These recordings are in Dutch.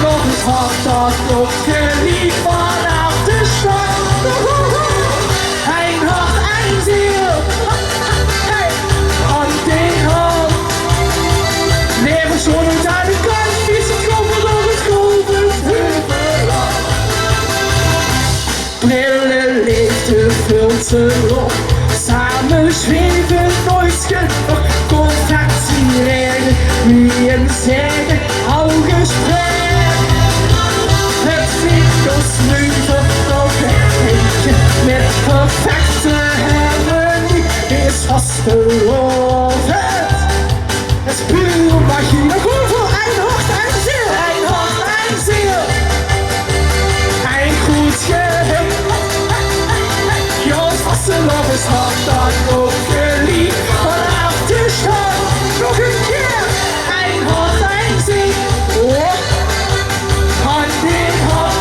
nog het hart dat klopt geliefd vanaf de stad. Een hart, een ziel, hand in hand. Leven zonder aan de kant, fietsen kloppen door het golvend heuvelland. Prille liefde vult ze op, samen zweven nooit genoeg. Contacteren, wie en zeggen, hou gesprek. Het winkels nu nog een eentje met perfecte harmonie is vastgelopen. Het is puur magie, dan komt voor een hart, een ziel. Een hart, een ziel. Een goed geheel. Jouw vastgelopen is hart, dat wordt geliefd vanaf de stad. Nog een keer. Een hart, een ziel. Hand in hand.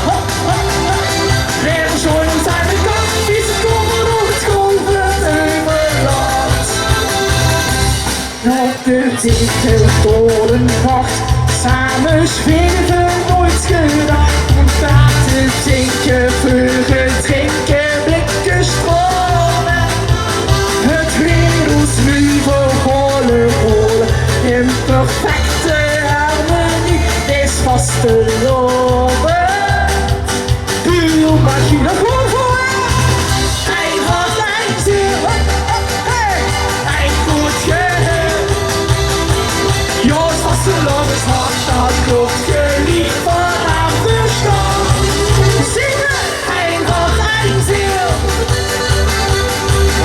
Leven zonder aan de kant, fietsen komen door het golvend heuvelland. Op de dikke door de nacht, samen zweven nooit gedacht. Praten, zinken, vluggen, drinken, blikken, stromen. Het wereld nu verhollen rollen, in perfecte harmonie is vastgelopen. Puur magie, dat komt voor een hart, een ziel, een goed geheel. Jouw vastgelopen is hart, dat klopt geliefd vanaf de stad. Zingen, een hart, een ziel,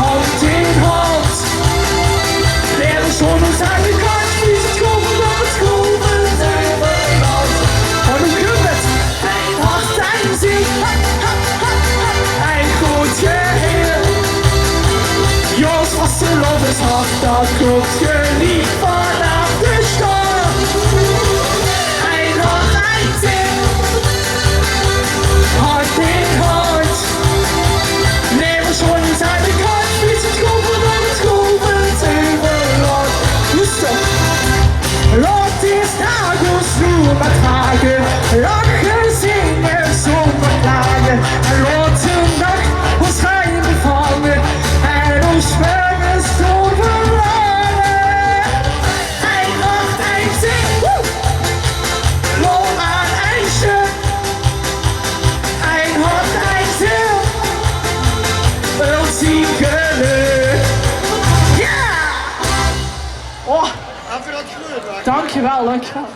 hand in hand. Leven zonder aan de kant, fietsen komen door het golvend heuvelland. Oh, dan komt het. Een hart, een ziel, een goed geheel. Jouw vastgelopen is hart, dat klopt geliefd vanaf de stad. Een hart, een ziel, hand in hand. Leven zonder aan de kant, fietsen komen door het golvend heuvelland. Rustig. Laat is dagelijks roer maar dragen, lachen, zingen zonder klagen. En laat de nacht ons geheim bevangen en ons verres door verlangen. Een nacht, een zin, loop aan ijsje. Een hart, een ziel, ultiem geluk. Ja! Oh, Heb je dat gehoord? dankjewel, dankjewel.